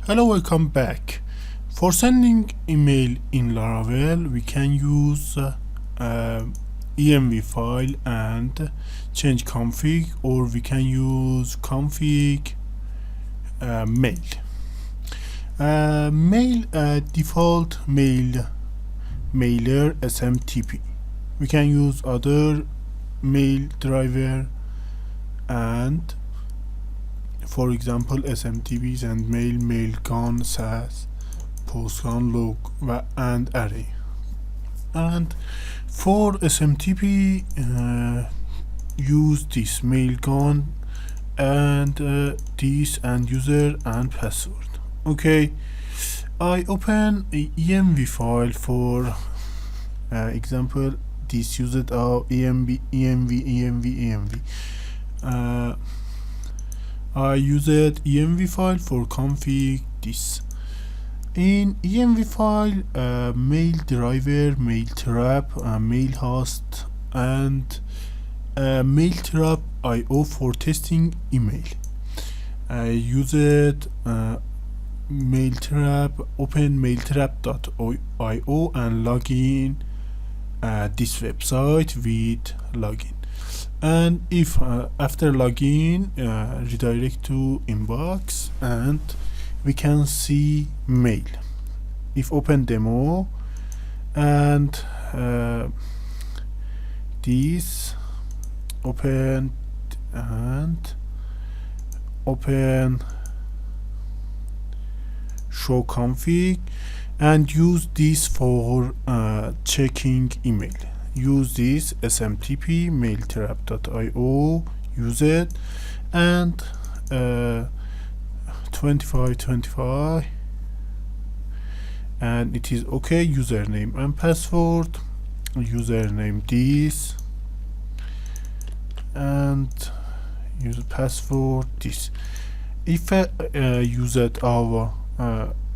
Hello, welcome back. For sending email in Laravel, we can use env file and change config, or we can use config mail. Mail default mailer SMTP. We can use other mail driver, and for example SMTPs and mailgun, SAS, postgun, log, and array. And for SMTP, use this mailgun and this and user and password. Okay, I open a env file for example. This used our env. I used env file for config this. In env file, mail driver, mail trap, mail host, and mail trap IO for testing email. I used mail trap, open mailtrap.io and login this website with login. And if after login, redirect to inbox, and we can see mail. If open demo and this open and open show config, and use this for checking email. Use this SMTP mailtrap.io, use it, and 2525, and it is okay. Username and password, username this, and use password this. If use it our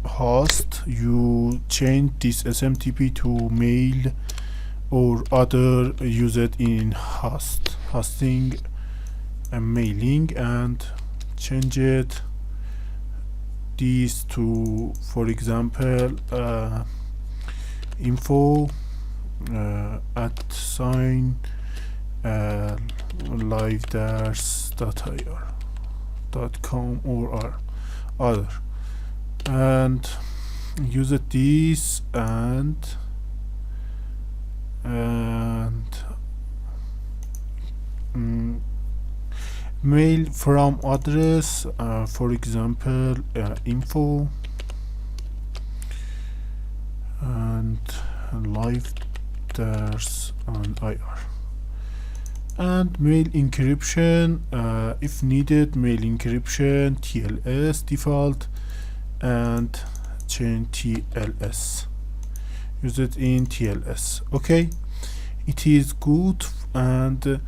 host, you change this SMTP to mail or other, use it in hosting and mailing, and change it this to, for example, info at sign live-com or other, and use it this and mail from address, for example info and live on IR, and mail encryption, if needed, mail encryption TLS default, and change TLS, use it in TLS. Okay, it is good, and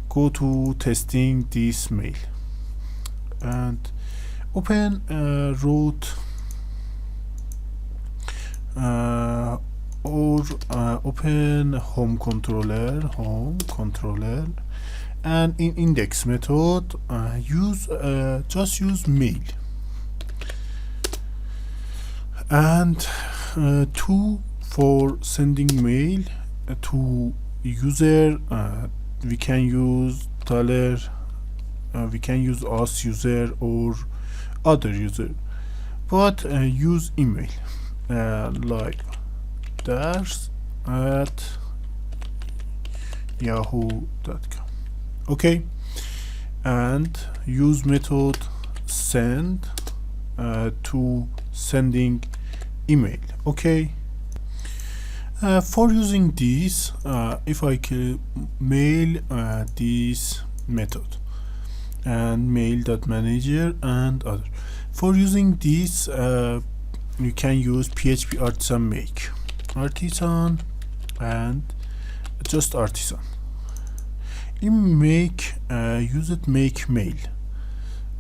go to testing this mail and open root or open home controller, and in index method just use mail, and to for sending mail to user, we can use dollar, we can use us user or other user, but use email like dash at yahoo.com. okay, and use method send to sending email. Okay, for using this, if I can mail this method and mail.manager and other, for using this you can use PHP artisan make artisan and just artisan. In make, use it make mail.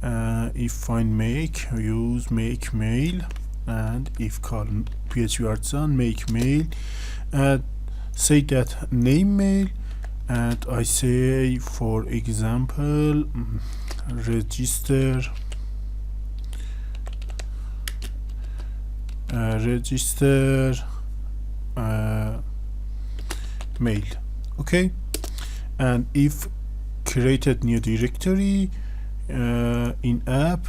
If find make, use make mail, and if call PHP artisan make mail, say that name mail, and I say, for example, register register mail. Okay, and if created new directory in app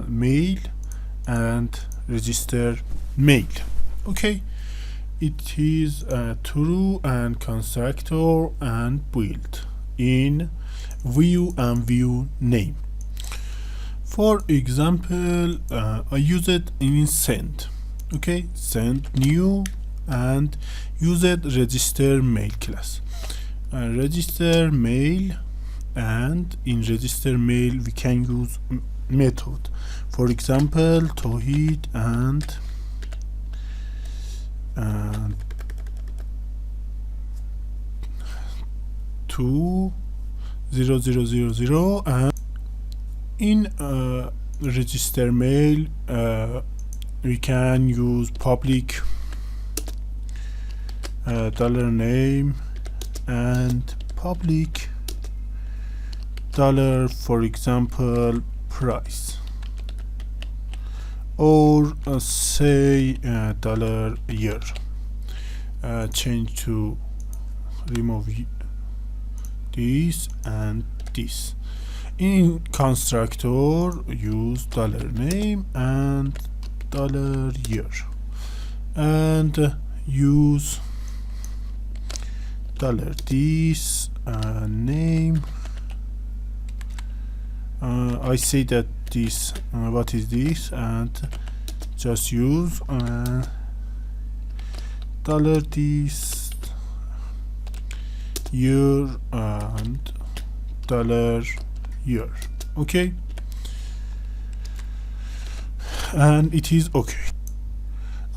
mail and register mail. Okay, it is true and constructor and build in view and view name. For example, I use it in send. Okay, send new and use it register mail class. Register mail, and in register mail we can use method. For example, Tawhid and 20000, and in register mail we can use public dollar name and public dollar, for example, price, or say dollar year. Change to remove this and this. In constructor use dollar name and dollar year, and use dollar this name. I say that this what is this, and just use dollar this year and dollar year. Okay, and it is okay.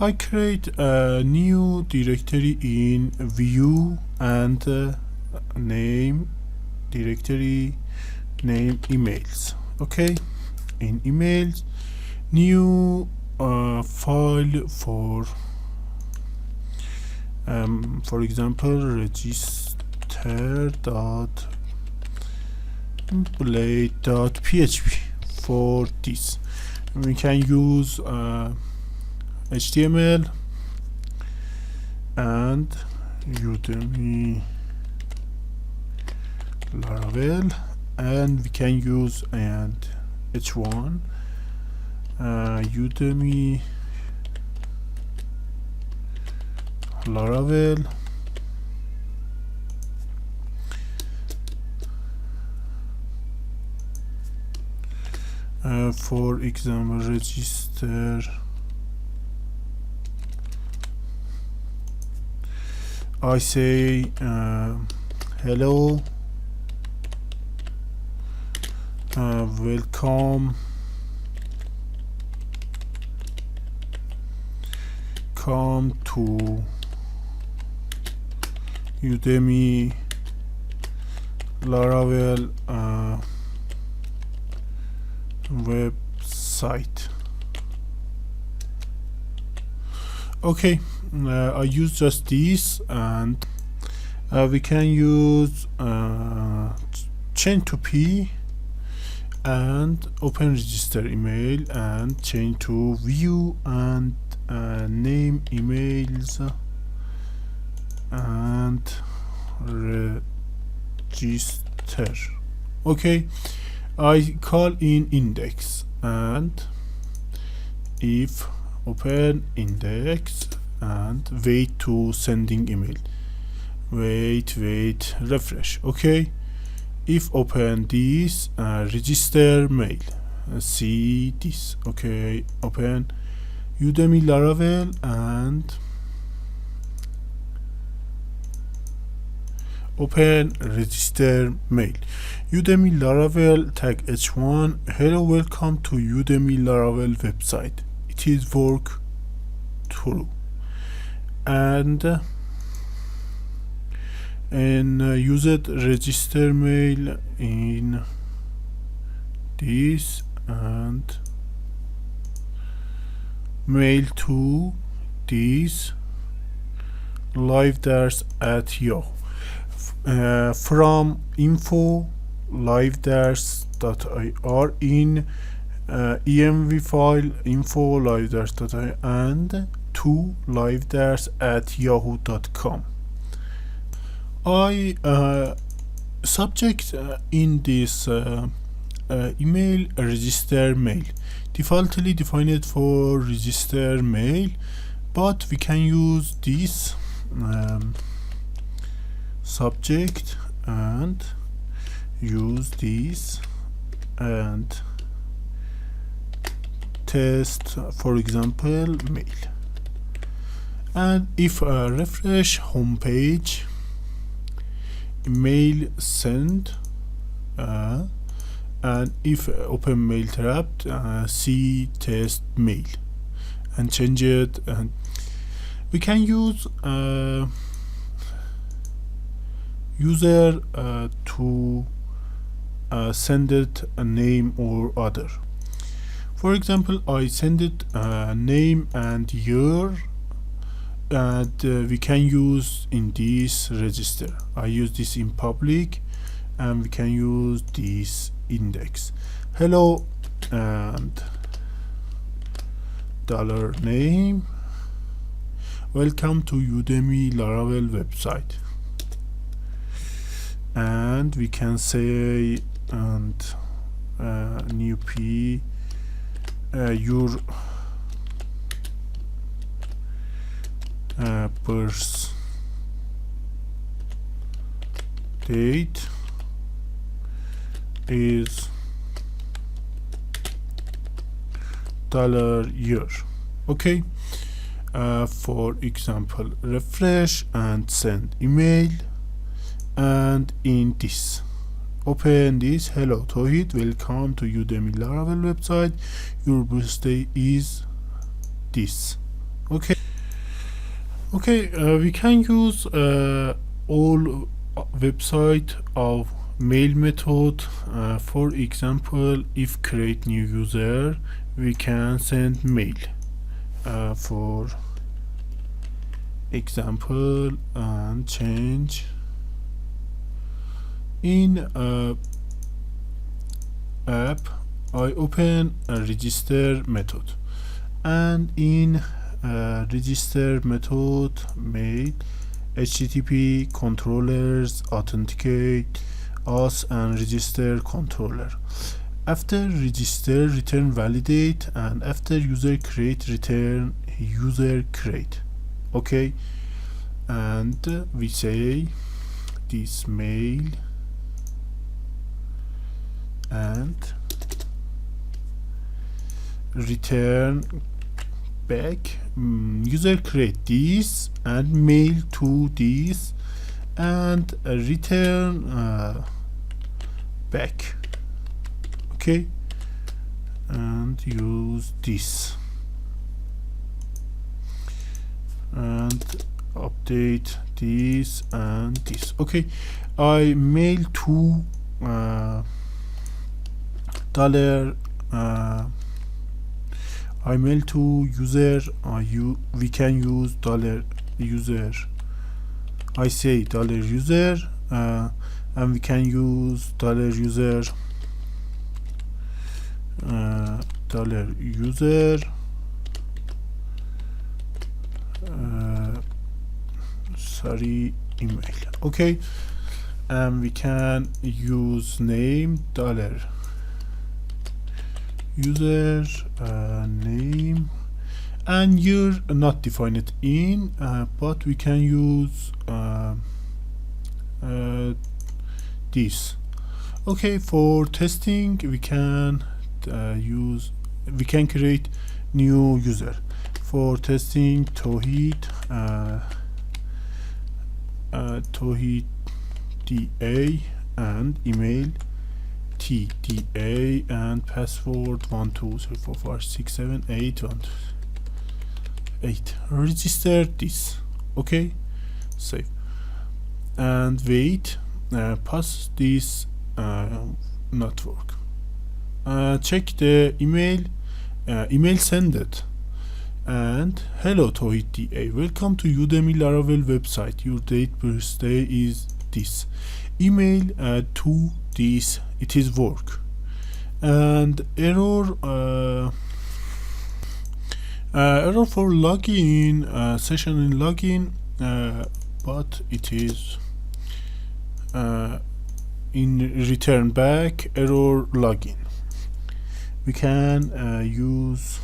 I create a new directory in view and name directory name emails. Okay, in emails, new file for example, register.blade.php. For this we can use HTML and Udemy Laravel, and we can use and H1 Udemy Laravel, for example, register I say hello, welcome, come to Udemy Laravel website. Okay, I use just this, and we can use change to P and open register email and change to view and name emails and register. Okay, I call in index, and if open index and wait to sending email, wait, refresh. Okay, if open this register mail, see this. Okay, open Udemy Laravel and open register mail. Udemy Laravel tag h1, hello, welcome to Udemy Laravel website. It is work true, and use it register mail in this and mail to this live dash at Yahoo from info live dash.ir in env file info livedars data and to livedars at yahoo.com. I subject in this email register mail, defaultly defined for register mail, but we can use this subject and use this and test, for example, mail. And if refresh homepage, mail send, and if open mail trap, see test mail, and change it. And we can use user to send it a name or other. For example, I send it name and year, and we can use in this register. I use this in public, and we can use this index. Hello and $name. Welcome to Udemy Laravel website. And we can say and new p your birth date is $year. Okay, for example, refresh and send email, and in this open this. Hello Tawhid, welcome to Udemy Laravel website. Your birthday is this. Okay, we can use all website of mail method. For example, if create new user, we can send mail. For example, and change in app, I open a register method, and in register method mail http controllers authenticate us and register controller. After register, return validate, and after user create, return user create. Okay, and we say this mail and return back user create this and mail to this, and return back. Okay, and use this and update this and this. Okay, I mail to dollar I mail to user. We can use dollar user. I say dollar user, and we can use dollar user dollar user sorry email. Okay, and we can use name dollar user name, and year not defined in, but we can use this. Okay, for testing we can create new user. For testing Tawhid Tawhid DA and email TDA and password 12345678128. Register this. Okay, save and wait. Pass this network. Check the email. Email send it. And hello Tawhid DA, welcome to Udemy Laravel website. Your date birthday is this. Email to this. It is work. And error for login session in login, but it is in return back error login. We can use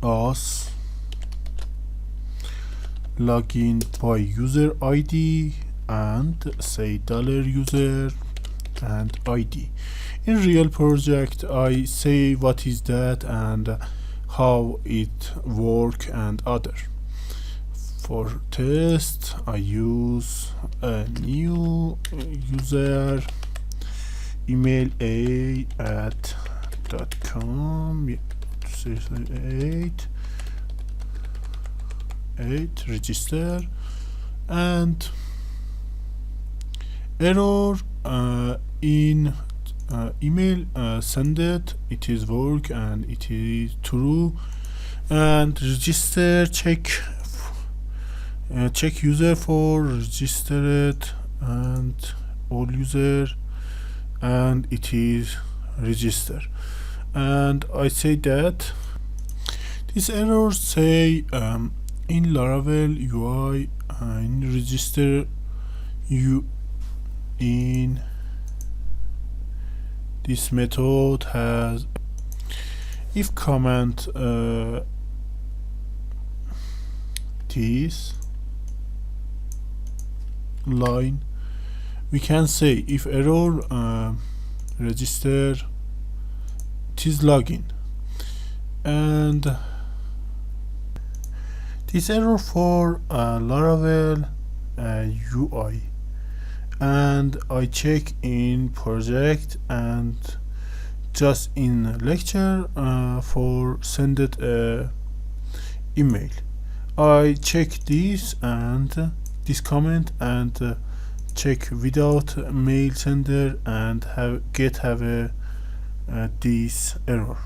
us login by user ID and say $user and ID. In real project I say what is that and how it work and other. For test I use a new user email a@.com 8 register and error in email sended, it is work and it is true, and register check user for registered and all user and it is register. And I say that this error say in Laravel UI in register you in this method has if comment this line, we can say if error register it is login, and this error for Laravel UI, and I check in project and just in lecture for sended email I check this and this comment and check without mail sender and have a this error.